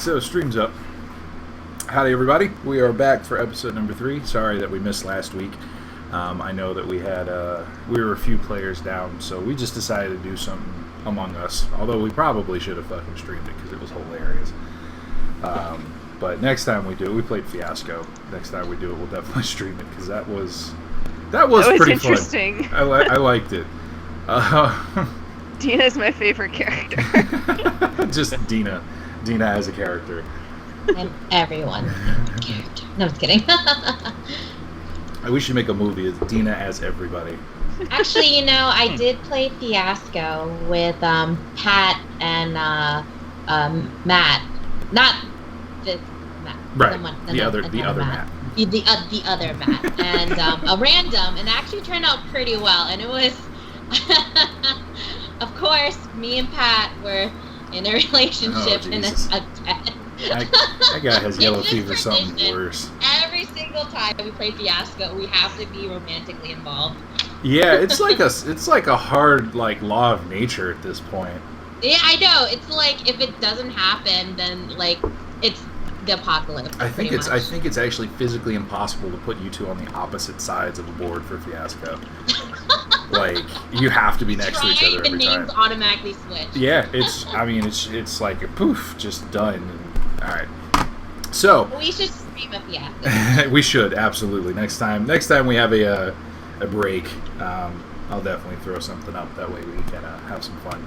So, stream's up. Howdy, everybody. We are back for episode number 3. Sorry that we missed last week. I know that we were a few players down, so we just decided to do something among us. Although we probably should have fucking streamed it because it was hilarious. But next time we do it, we played Fiasco. Next time we do it, we'll definitely stream it because that was pretty interesting. Fun. I liked it. Deanna's my favorite character. Just Deanna as a character. And everyone. Character. No, I'm just kidding. We should make a movie as Deanna as everybody. Actually, I did play Fiasco with Pat and Matt. Not this Matt. Right. The other Matt. The other Matt. And a random, and actually turned out pretty well. And it was, of course, me and Pat were in a relationship and that guy has yellow fever, something worse. Every single time we play Fiasco, we have to be romantically involved. Yeah, it's like a hard law of nature at this point. Yeah, I know. It's like if it doesn't happen, then it's the apocalypse. I think it's actually physically impossible to put you two on the opposite sides of the board for Fiasco. You have to be next to each other every time. The names automatically switch. Yeah, it's like a poof, just done. All right. So we should stream a Fiasco. We should, absolutely. Next time we have a break, I'll definitely throw something up. That way we can have some fun.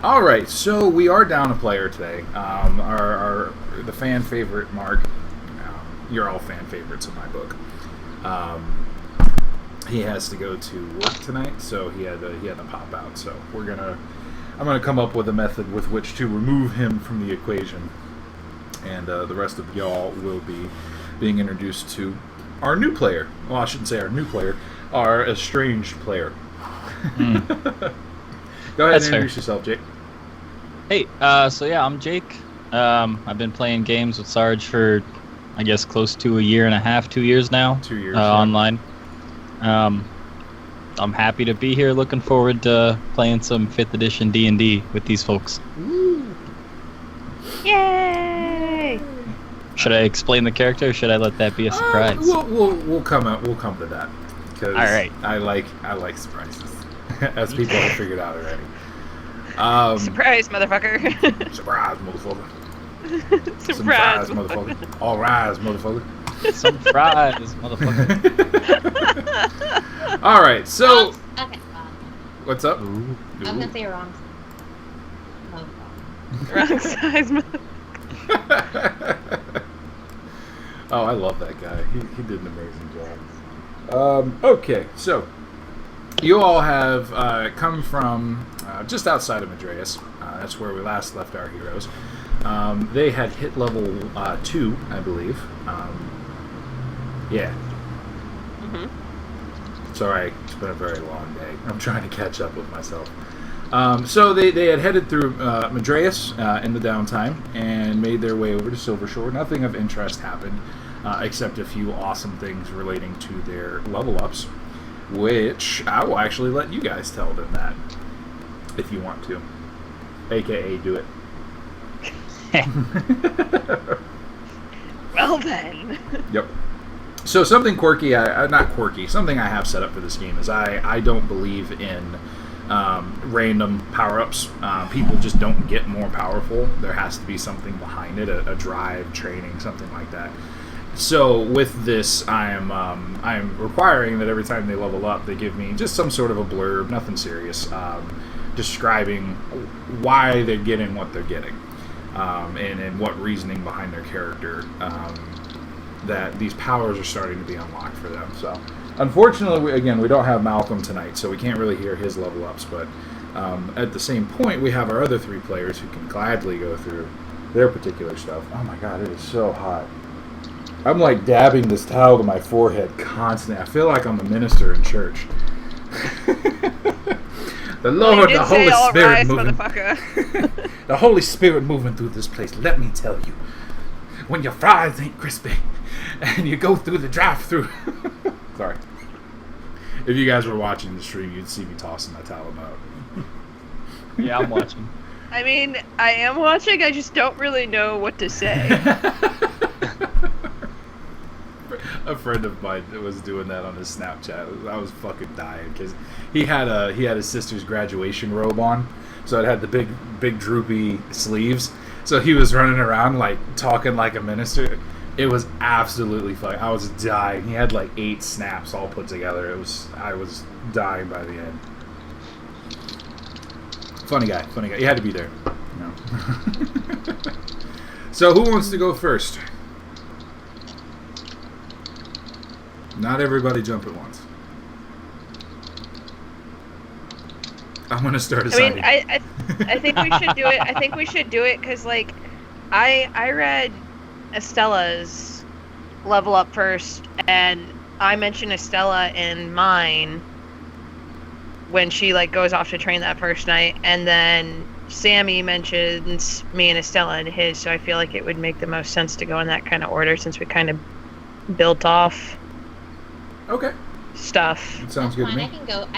All right. So we are down a player today. The fan favorite Mark. You're all fan favorites in my book. He has to go to work tonight, so he had to pop out. So I'm gonna come up with a method with which to remove him from the equation, and the rest of y'all will be being introduced to our new player. Well, I shouldn't say our new player, our estranged player. Go ahead and introduce yourself, Jake. Hey, I'm Jake. I've been playing games with Sarge for, I guess, close to a year and a half, 2 years now. 2 years. Online. I'm happy to be here. Looking forward to playing some 5th edition D&D with these folks. Woo. Yay! Should I explain the character, or should I let that be a surprise? We'll come to that. All right. I like surprises, as people have figured out already. Surprise, motherfucker! Surprise, motherfucker! Surprise, motherfucker! All rise, motherfucker! Surprise, motherfucker! All right, so Okay. what's up? Ooh. I was gonna say wrong. Wrong size, Oh, I love that guy. He did an amazing job. Okay, so you all have come from just outside of Madreas. That's where we last left our heroes. They had hit level 2, I believe. Yeah. Mm-hmm. Sorry, it's been a very long day. I'm trying to catch up with myself. So they had headed through Madreas in the downtime and made their way over to Silvershore. Nothing of interest happened, except a few awesome things relating to their level ups, which I will actually let you guys tell them that, if you want to. AKA, do it. Well then. Yep. So something quirky, not quirky, something I have set up for this game is I don't believe in random power-ups. People just don't get more powerful. There has to be something behind it, a drive, training, something like that. So with this, I'm requiring that every time they level up, they give me just some sort of a blurb, nothing serious, describing why they're getting what they're getting, and what reasoning behind their character, that these powers are starting to be unlocked for them. So unfortunately, we don't have Malcolm tonight, so we can't really hear his level ups, but at the same point, we have our other 3 players who can gladly go through their particular stuff. Oh my god, it is so hot. I'm dabbing this towel to my forehead constantly. I feel like I'm a minister in church. The Lord, the Holy Spirit moving. The Holy Spirit moving through this place. Let me tell you, when your fries ain't crispy and you go through the drive-thru. Sorry. If you guys were watching the stream, you'd see me tossing my towel out. Yeah, I'm watching. I mean, I am watching. I just don't really know what to say. A friend of mine was doing that on his Snapchat. I was fucking dying because he had his sister's graduation robe on, so it had the big droopy sleeves. So he was running around like talking like a minister. It was absolutely funny. I was dying. He had like 8 snaps all put together. I was dying by the end. Funny guy. He had to be there. No. So who wants to go first? Not everybody jump at once. I'm gonna start assigning. I think we should do it. I think we should do it because, like, I read Estella's level up first, and I mentioned Estella in mine when she like goes off to train that first night, and then Sammy mentions me and Estella in his. So I feel like it would make the most sense to go in that kind of order since we kind of built off. Okay. Stuff. That sounds good to me. I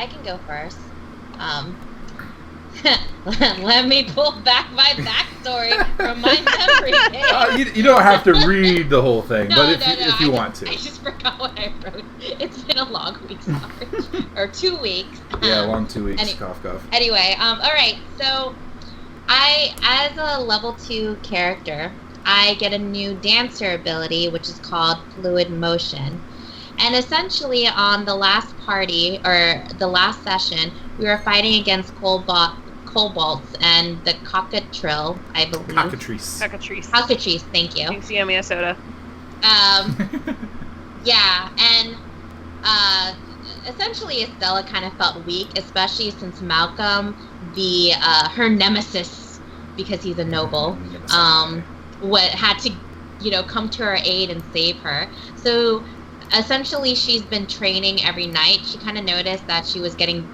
can go first. Let me pull back my backstory from my memory. You don't have to read the whole thing, No, but if you want to. I just forgot what I wrote. It's been a long week, Sarge. Or 2 weeks. Yeah, long 2 weeks. Cough. Anyway, all right. So, as a level 2 character, I get a new dancer ability, which is called Fluid Motion. And essentially, on the last party, or the last session, we were fighting against kobolds and the cockatrill, I believe. Cockatrice, thank you. Thanks, Yummy soda. Yeah, and essentially Estella kind of felt weak, especially since Malcolm, her nemesis, because he's a noble, had to, come to her aid and save her. So essentially, she's been training every night. She kind of noticed that she was getting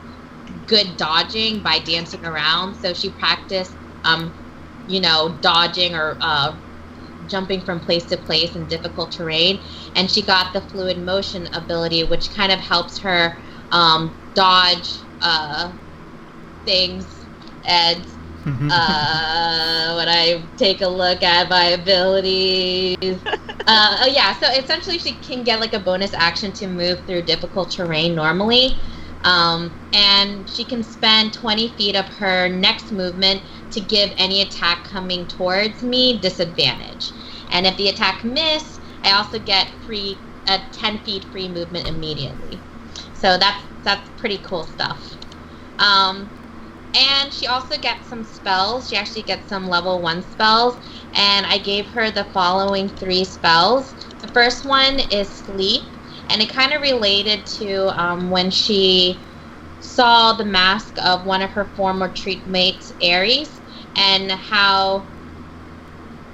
good dodging by dancing around, so she practiced, dodging or jumping from place to place in difficult terrain, and she got the Fluid Motion ability, which kind of helps her dodge things. And when I take a look at my abilities, so essentially she can get like a bonus action to move through difficult terrain normally, and she can spend 20 feet of her next movement to give any attack coming towards me disadvantage. And if the attack miss, I also get 10 feet free movement immediately. So that's pretty cool stuff. And she also gets some spells. She actually gets some level 1 spells, and I gave her the following 3 spells. The first one is Sleep, and it kind of related to when she saw the mask of one of her former treatmates, Ares, and how...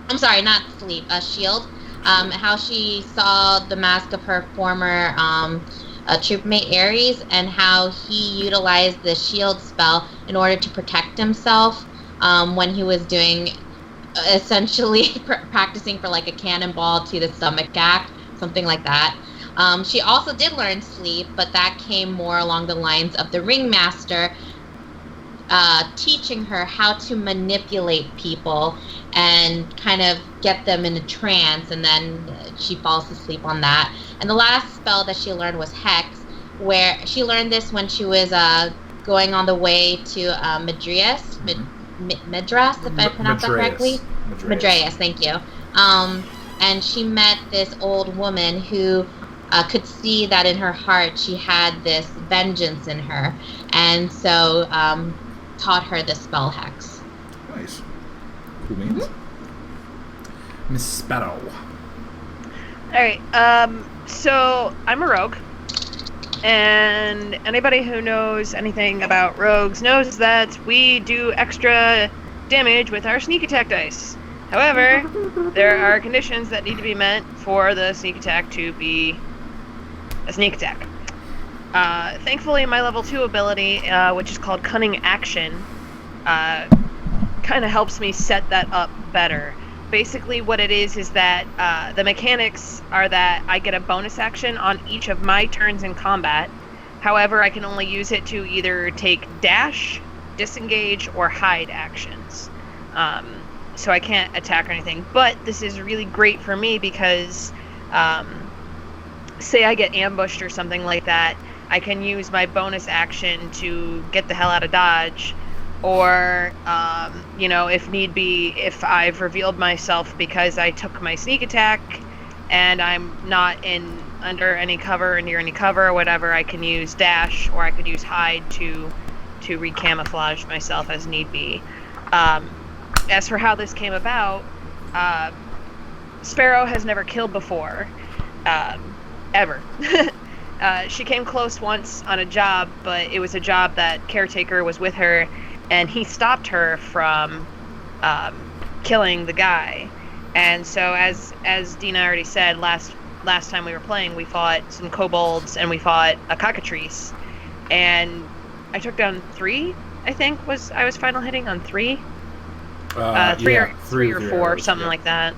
I'm sorry, not Sleep, Shield. How she saw the mask of her former troopmate Ares, and how he utilized the shield spell in order to protect himself when he was doing, essentially practicing for like a cannonball to the stomach act, something like that. She also did learn Sleep, but that came more along the lines of the ringmaster teaching her how to manipulate people and kind of get them in a trance, and then she falls asleep on that. And the last spell that she learned was Hex, where she learned this when she was going on the way to Madras, if I pronounced that correctly. Madras, thank you. And she met this old woman who could see that in her heart she had this vengeance in her, and so taught her the spell Hex. Nice. Cool names. Miss Sparrow. Alright, so I'm a rogue, and anybody who knows anything about rogues knows that we do extra damage with our sneak attack dice. However, there are conditions that need to be met for the sneak attack to be a sneak attack. Thankfully, my level 2 ability, which is called Cunning Action, kind of helps me set that up better. Basically, what it is that the mechanics are that I get a bonus action on each of my turns in combat. However, I can only use it to either take dash, disengage, or hide actions. so I can't attack or anything. But this is really great for me because, say I get ambushed or something like that, I can use my bonus action to get the hell out of dodge, or, if need be, if I've revealed myself because I took my sneak attack and I'm not under any cover or near any cover or whatever, I can use dash, or I could use hide to recamouflage myself as need be. As for how this came about, Sparrow has never killed before, ever. She came close once on a job, but it was a job that Caretaker was with her, and he stopped her from killing the guy. And so, as Deanna already said, last time we were playing, we fought some kobolds and we fought a cockatrice, and I took down 3. I think I was final hitting on 3. Three or 4, arrows, something like that.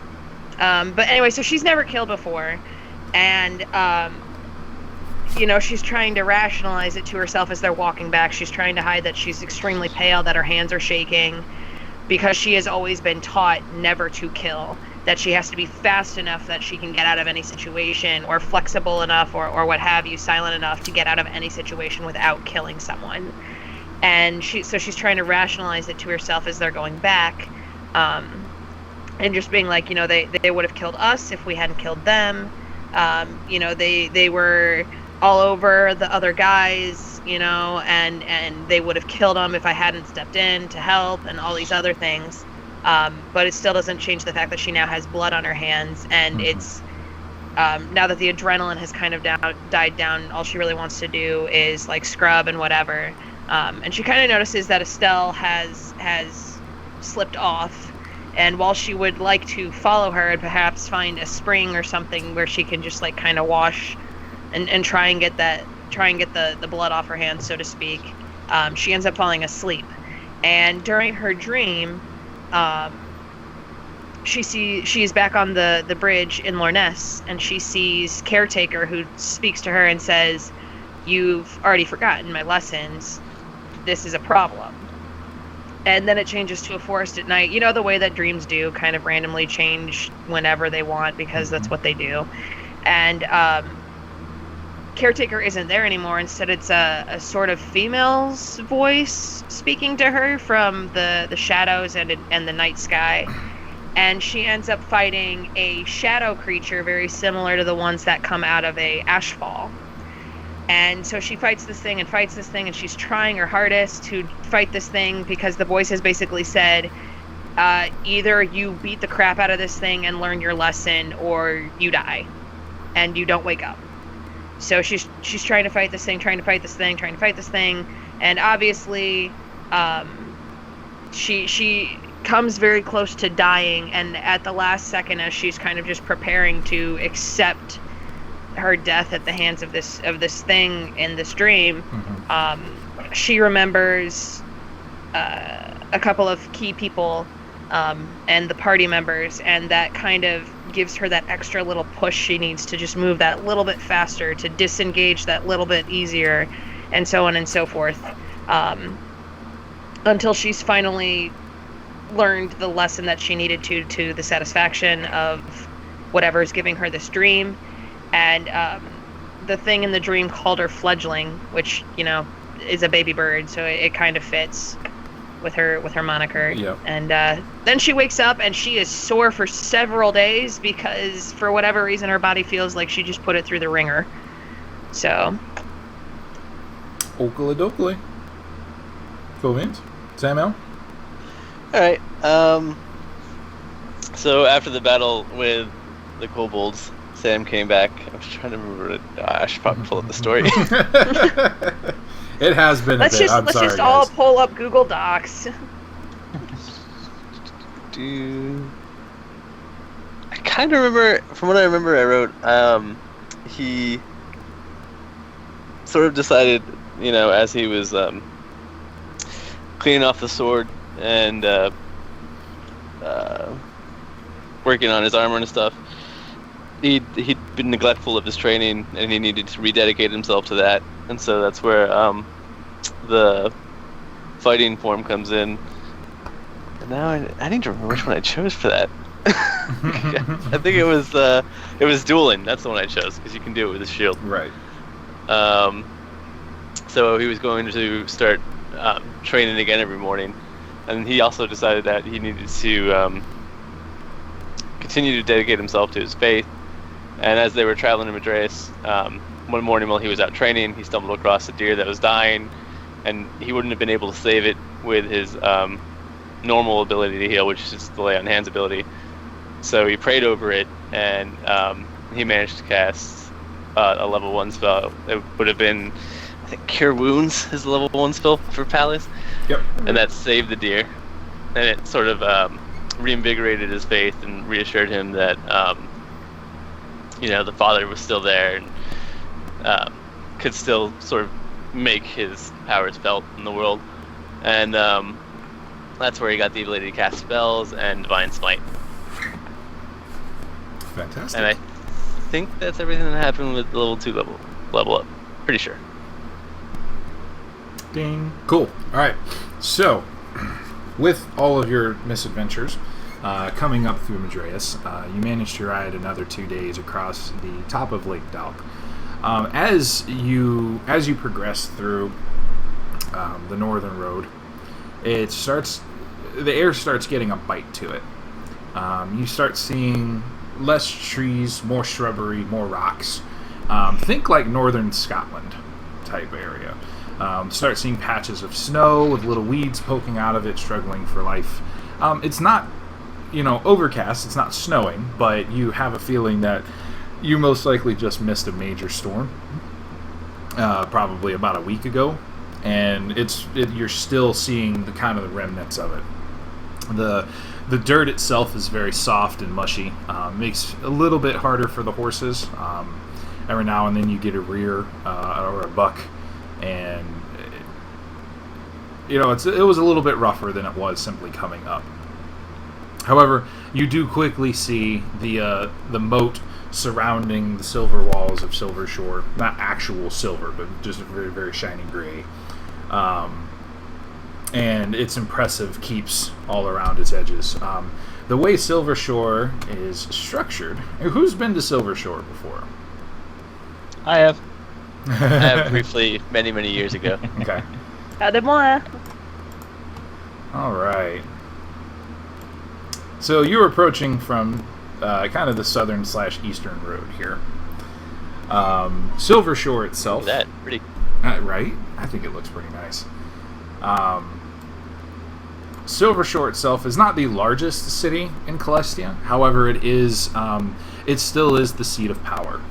But anyway, so she's never killed before, and she's trying to rationalize it to herself as they're walking back. She's trying to hide that she's extremely pale, that her hands are shaking, because she has always been taught never to kill, that she has to be fast enough that she can get out of any situation, or flexible enough, or what have you, silent enough to get out of any situation without killing someone. And she's trying to rationalize it to herself as they're going back, and just being like, they would have killed us if we hadn't killed them. They were all over the other guys, and they would have killed them if I hadn't stepped in to help, and all these other things. But it still doesn't change the fact that she now has blood on her hands, and it's now that the adrenaline has kind of died down, all she really wants to do is like scrub and whatever. And she kind of notices that Estelle has slipped off, and while she would like to follow her and perhaps find a spring or something where she can just like kind of wash and try and get the blood off her hands, so to speak, she ends up falling asleep. And during her dream, she is back on the bridge in Lorness, and she sees Caretaker, who speaks to her and says, "You've already forgotten my lessons. This is a problem." And then it changes to a forest at night. The way that dreams do, kind of randomly change whenever they want, because that's what they do. And Caretaker isn't there anymore. Instead, it's a sort of female's voice speaking to her from the shadows and the night sky. And she ends up fighting a shadow creature very similar to the ones that come out of a ashfall. And so she fights this thing, and she's trying her hardest to fight this thing, because the voice has basically said, either you beat the crap out of this thing and learn your lesson, or you die, and you don't wake up. So she's trying to fight this thing, and obviously, she comes very close to dying, and at the last second, as she's kind of just preparing to accept her death at the hands of this thing in this dream, she remembers a couple of key people and the party members, and that kind of gives her that extra little push she needs to just move that little bit faster, to disengage that little bit easier, and so on and so forth, until she's finally learned the lesson that she needed to the satisfaction of whatever is giving her this dream. And the thing in the dream called her fledgling, which is a baby bird, so it kind of fits with her moniker. Yep. And then she wakes up and she is sore for several days, because for whatever reason her body feels like she just put it through the ringer. So Oakley dokley. Cool beans. Samael? Alright, so after the battle with the kobolds, Sam came back. I'm just trying to remember it. I should probably pull up the story. It has been let's a bit. Let's just all pull up Google Docs. I kind of remember, from what I remember I wrote, he sort of decided, as he was cleaning off the sword and working on his armor and stuff, he'd been neglectful of his training, and he needed to rededicate himself to that. And so that's where the fighting form comes in. And now I need to remember which one I chose for that. I think it was dueling. That's the one I chose because you can do it with a shield. Right. So he was going to start training again every morning, and he also decided that he needed to continue to dedicate himself to his faith. And as they were traveling to Madras, one morning while he was out training, he stumbled across a deer that was dying, and he wouldn't have been able to save it with his normal ability to heal, which is the lay on hands ability. So he prayed over it, and he managed to cast a level 1 spell. It would have been, I think, Cure Wounds is the level 1 spell for Palace. Yep. And that saved the deer. And it sort of reinvigorated his faith and reassured him that, the Father was still there and could still sort of make his powers felt in the world. And that's where he got the ability to cast spells and Divine Smite. Fantastic. And I think that's everything that happened with the level 2 level up. Pretty sure. Ding. Cool. All right. So, with all of your misadventures coming up through Madras, you managed to ride another 2 days across the top of Lake Dalk. As you progress through the northern road, the air starts getting a bite to it. You start seeing less trees, more shrubbery, more rocks. Think like northern Scotland type area. Start seeing patches of snow with little weeds poking out of it, struggling for life. It's not, overcast. It's not snowing, but you have a feeling that you most likely just missed a major storm, probably about a week ago, and you're still seeing the kind of the remnants of it. The dirt itself is very soft and mushy. Makes it a little bit harder for the horses. Every now and then you get a rear or a buck, and it was a little bit rougher than it was simply coming up. However, you do quickly see the moat surrounding the silver walls of Silvershore. Not actual silver, but just a very, very shiny gray. And its impressive keeps all around its edges. The way Silvershore is structured... Who's been to Silvershore before? I have. I have briefly, many, many years ago. Okay. Pas-de-moi. All right. So you're approaching from kind of the southern/eastern road here. Silvershore itself... That pretty... right? I think it looks pretty nice. Silvershore itself is not the largest city in Celestia. However, it still is the seat of power.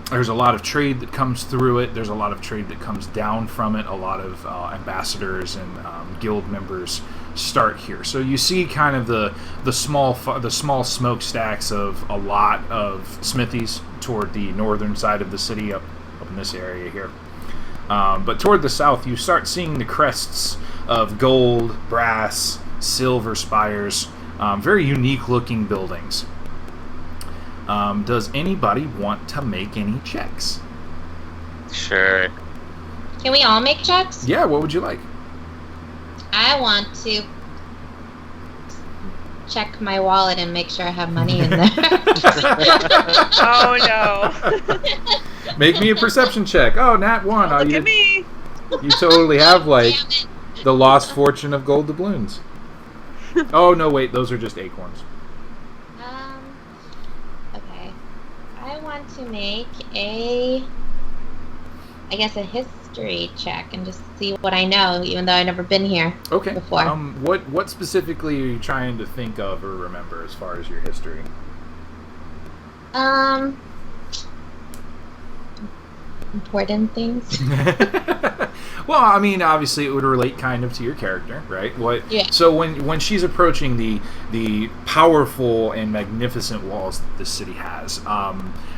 There's a lot of trade that comes through it. There's a lot of trade that comes down from it. A lot of ambassadors and guild members start here. So you see kind of the small smokestacks of a lot of smithies toward the northern side of the city, up in this area here. But toward the south, you start seeing the crests of gold, brass, silver spires, very unique-looking buildings. Does anybody want to make any checks? Sure. Can we all make checks? Yeah, what would you like? I want to check my wallet and make sure I have money in there. Oh no. Make me a perception check. Oh, nat 1. Look at me. You totally have, like, Damn it. the lost fortune of gold doubloons. Oh, no, wait. Those are just acorns. Okay. I want to make a history check and just see what I know, even though I've never been here Okay. before. What specifically are you trying to think of or remember as far as your history? Important things. Well, I mean, obviously, it would relate kind of to your character, right? Yeah. So when she's approaching the powerful and magnificent walls that this city has,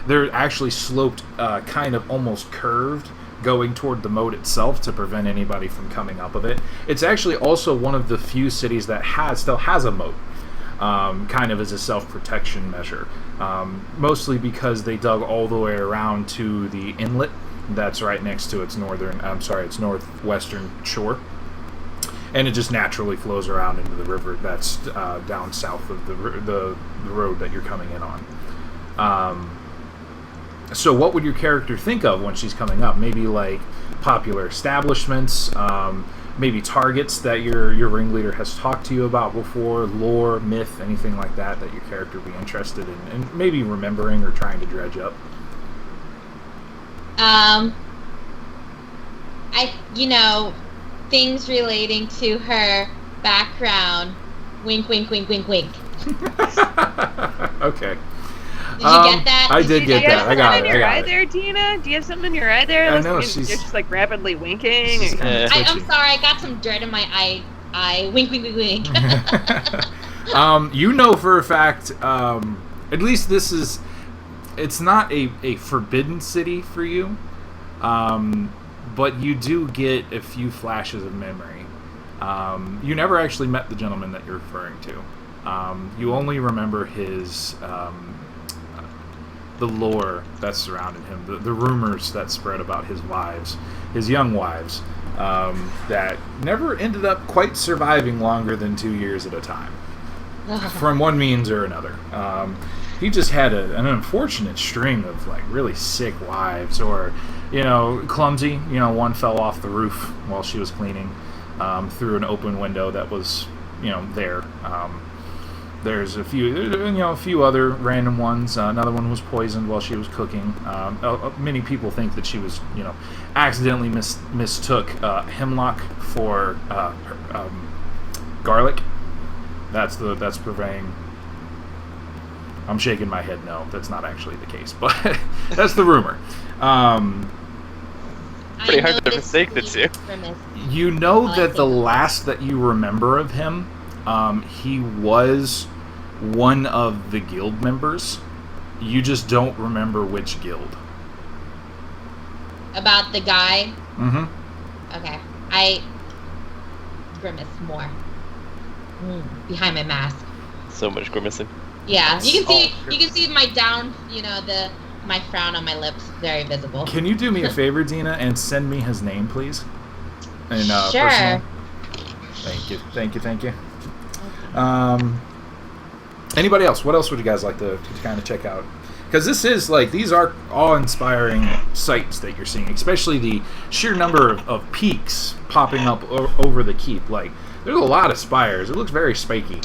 they're actually sloped, kind of almost curved, going toward the moat itself to prevent anybody from coming up of it. It's actually also one of the few cities that still has a moat, kind of as a self-protection measure. Mostly because they dug all the way around to the inlet that's right next to its northwestern shore. and it just naturally flows around into the river that's down south of the road that you're coming in on. So what would your character think of when she's coming up? Maybe like popular establishments, maybe targets that your ringleader has talked to you about before, lore, myth, anything like that your character would be interested in, and maybe remembering or trying to dredge up. Things relating to her background. Wink, wink, wink, wink, wink. Okay. Did you get that? I did get that. I got it. Do you have something in your eye there, Deanna? Do you have something in your eye there? I know, she's... You're just like rapidly winking. She's kinda I'm sorry, I got some dirt in my eye. Wink, wink, wink, wink. You know for a fact, at least it's not a forbidden city for you, but you do get a few flashes of memory. You never actually met the gentleman that you're referring to. You only remember his... the lore that surrounded him, the rumors that spread about his wives, his young wives, that never ended up quite surviving longer than 2 years at a time, from one means or another. He just had an unfortunate string of like really sick wives, or clumsy. One fell off the roof while she was cleaning through an open window that was there. There's a few other random ones. Another one was poisoned while she was cooking. Many people think that she was, accidentally mistook hemlock for garlic. That's purveying. I'm shaking my head. No, that's not actually the case, but that's the rumor. Pretty hard to mistake the two. You know that the last that you remember of him, he was one of the guild members. You just don't remember which guild. About the guy? Mm-hmm. Okay. I grimace more. Behind my mask. So much grimacing. Yeah, you can see my down, my frown on my lips, very visible. Can you do me a favor, Deanna, and send me his name, please? And sure. Personal. Thank you. Anybody else? What else would you guys like to kind of check out? Because these are awe-inspiring sights that you're seeing, especially the sheer number of peaks popping up over the keep. Like, there's a lot of spires. It looks very spiky.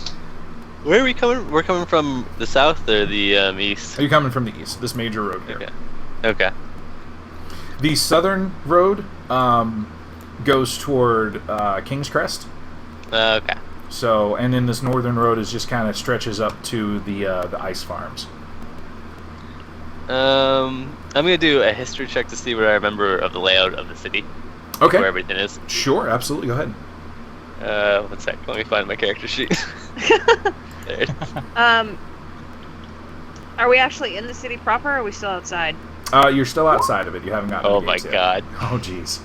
Where are we coming? We're coming from the south or the east? Are you coming from the east? This major road here. Okay. The southern road goes toward King's Crest. Okay. So, and then this northern road is just kind of stretches up to the ice farms. I'm gonna do a history check to see what I remember of the layout of the city. Okay. Where everything is. Sure, absolutely. Go ahead. 1 sec. Let me find my character sheet. There. Are we actually in the city proper, or are we still outside? You're still outside of it. You haven't gotten. Oh my god. Oh jeez.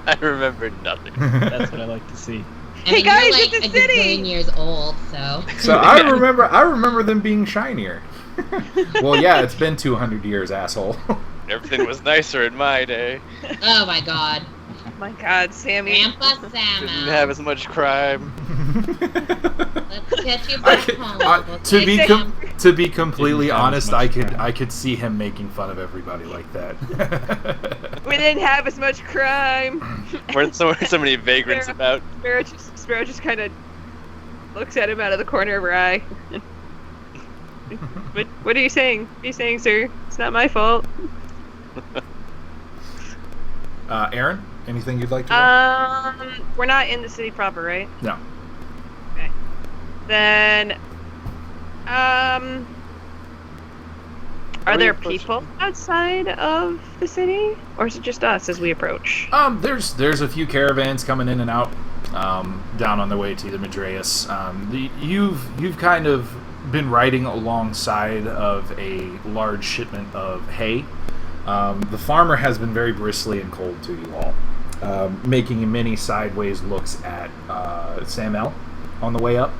I remember nothing. That's what I like to see. Hey guys, you're like it's a a city! gazillion years old, so. So I remember them being shinier. Well, yeah, it's been 200 years, asshole. Everything was nicer in my day. Oh my god. My god, Sammy. Grandpa Samael. Didn't have as much crime. Let's get you back home. To be completely Didn't have honest, as much I could see him making fun of everybody like that. We didn't have as much crime. Weren't so many vagrants about? Sparrow just kind of looks at him out of the corner of her eye. What are you saying? What are you saying, sir? It's not my fault. Erin, anything you'd like to know? We're not in the city proper, right? No. Okay. Then, are there people outside of the city, or is it just us as we approach? There's a few caravans coming in and out, down on their way to the Madreus. You've kind of been riding alongside of a large shipment of hay. The farmer has been very bristly and cold to you all, making many sideways looks at Samael on the way up.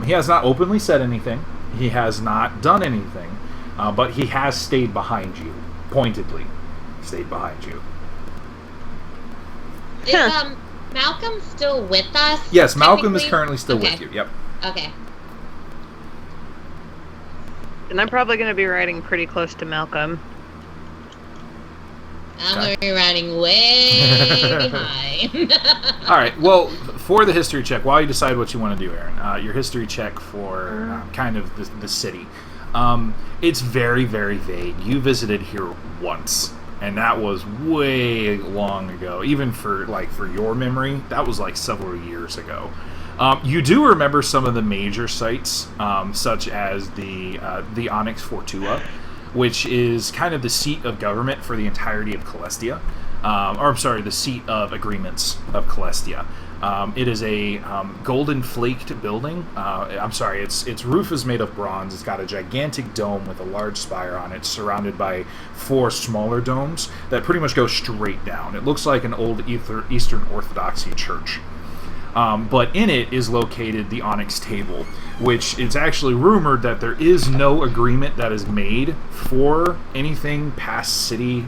He has not openly said anything. He has not done anything, but he has stayed behind you, pointedly stayed behind you. Malcolm's still with us? Yes, Malcolm is technically? currently still Okay. with you. Yep. Okay. And I'm probably going to be riding pretty close to Malcolm. I'm going to be riding way behind. All right. Well, for the history check, while you decide what you want to do, Erin, your history check for kind of the city. It's very, very vague. You visited here once, and that was way long ago. Even for your memory, that was like several years ago. You do remember some of the major sites, such as the Onyx Fortua, which is kind of the seat of government for the entirety of Celestia. The seat of agreements of Celestia. It is a golden flaked building. Its roof is made of bronze. It's got a gigantic dome with a large spire on it, surrounded by 4 smaller domes that pretty much go straight down. It looks like an old Eastern Orthodoxy church. But in it is located the Onyx Table, which it's actually rumored that there is no agreement that is made for anything past city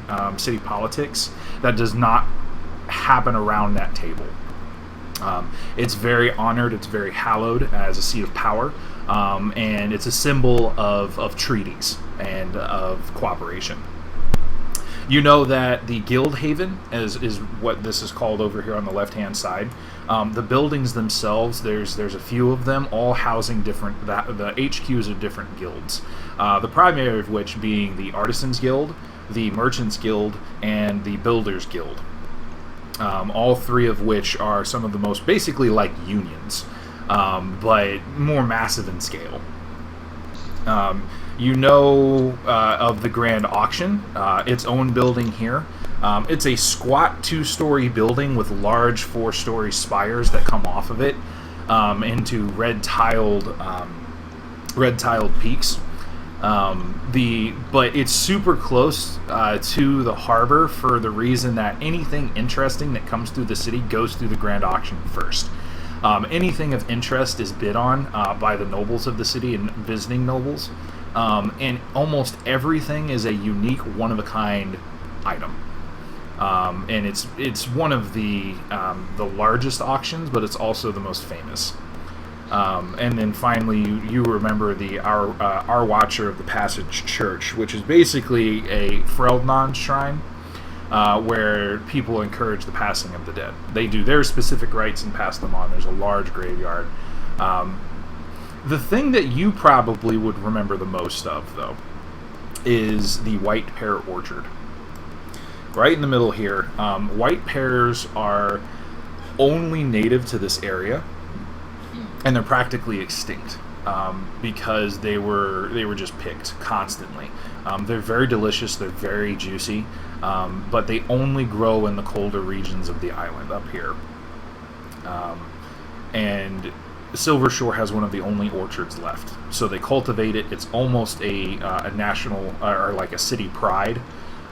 politics that does not happen around that table. It's very honored, it's very hallowed as a seat of power, and it's a symbol of treaties and of cooperation. You know that the Guild Haven is what this is called over here on the left-hand side. The buildings themselves, there's a few of them, all housing the HQs of different guilds. The primary of which being the Artisans Guild, the Merchants Guild, and the Builders Guild. All 3 of which are some of the most basically like unions, but more massive in scale. You know of the Grand Auction, its own building here. It's a squat 2-story building with large 4-story spires that come off of it into red tiled peaks. But it's super close to the harbor for the reason that anything interesting that comes through the city goes through the Grand Auction first. Anything of interest is bid on by the nobles of the city and visiting nobles. And almost everything is a unique, one-of-a-kind item. And it's one of the largest auctions, but it's also the most famous. And then finally, you remember our Watcher of the Passage Church, which is basically a Freldnon shrine, where people encourage the passing of the dead. They do their specific rites and pass them on. There's a large graveyard. The thing that you probably would remember the most of, though, is the White Pear Orchard. Right in the middle here, white pears are only native to this area, and they're practically extinct because they were just picked constantly. They're very delicious, they're very juicy, but they only grow in the colder regions of the island up here. And Silvershore has one of the only orchards left, so they cultivate it. It's almost a national or like a city pride.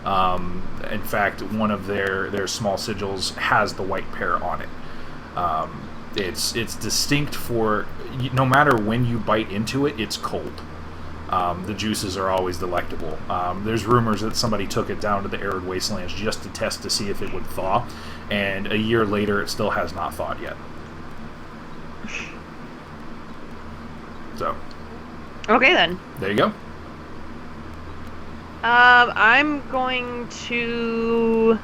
In fact, one of their small sigils has the white pear on it. It's distinct for no matter when you bite into it, it's cold. The juices are always delectable. There's rumors that somebody took it down to the arid wastelands just to test to see if it would thaw, and a year later it still has not thawed yet. So, Okay, then. there you go. I'm going to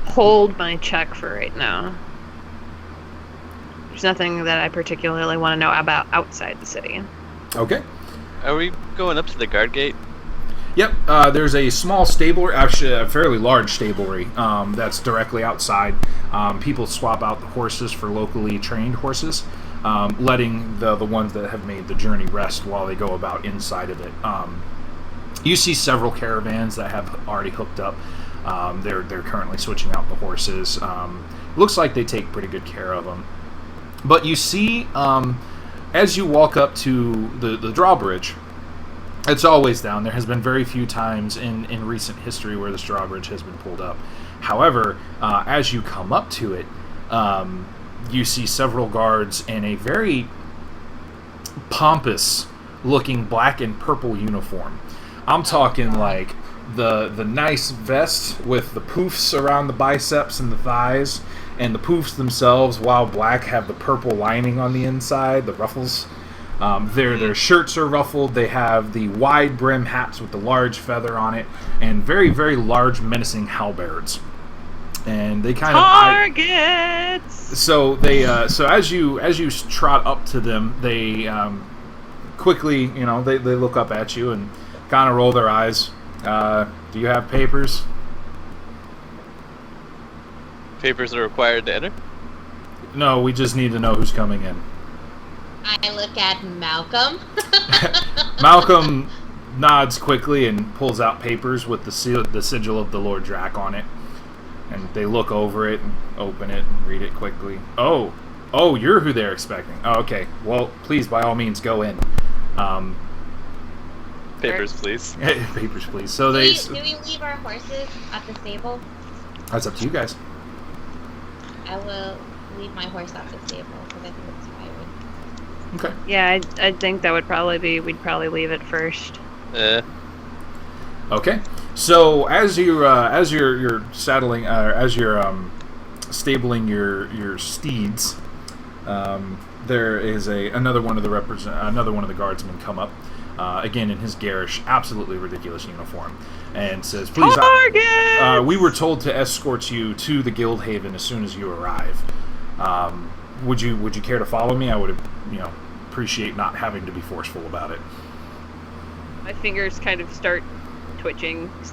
hold my check for right now. There's nothing that I particularly want to know about outside the city. Okay. Are we going up to the guard gate? Yep, there's a small stablery, actually a fairly large stablery, that's directly outside. People swap out the horses for locally trained horses, letting the ones that have made the journey rest while they go about inside of it. You see several caravans that have already hooked up. They're currently switching out the horses. Looks like they take pretty good care of them. But you see, as you walk up to the drawbridge, it's always down. There has been very few times in recent history where this drawbridge has been pulled up. However, as you come up to it, you see several guards in a very pompous looking black and purple uniform. I'm talking like the nice vest with the poofs around the biceps and the thighs, and the poofs themselves, while black, have the purple lining on the inside, the ruffles. Their shirts are ruffled. They have the wide brim hats with the large feather on it, and very, very large, menacing halberds. And they kind of targets. So they so as you trot up to them, they quickly, they look up at you and kind of roll their eyes. Do you have papers? Papers are required to enter? No, we just need to know who's coming in. I look at Malcolm. Malcolm nods quickly and pulls out papers with the sigil of the Lord Drac on it. And they look over it and open it and read it quickly. Oh, you're who they're expecting. Oh, okay. Well, please, by all means, go in. Papers, please. Papers, please. So Do they. we leave our horses at the stable? That's up to you guys. I will leave my horse at the stable because I think it's fine. Okay. Yeah, I think that would probably be. We'd probably leave it first. Okay. So as you're saddling, as you're stabling your steeds, there is another one of the guardsmen come up, again in his garish, absolutely ridiculous uniform, and says, "Please, we were told to escort you to the Guildhaven as soon as you arrive. Would you care to follow me? I would appreciate not having to be forceful about it." My fingers kind of start twitching slightly.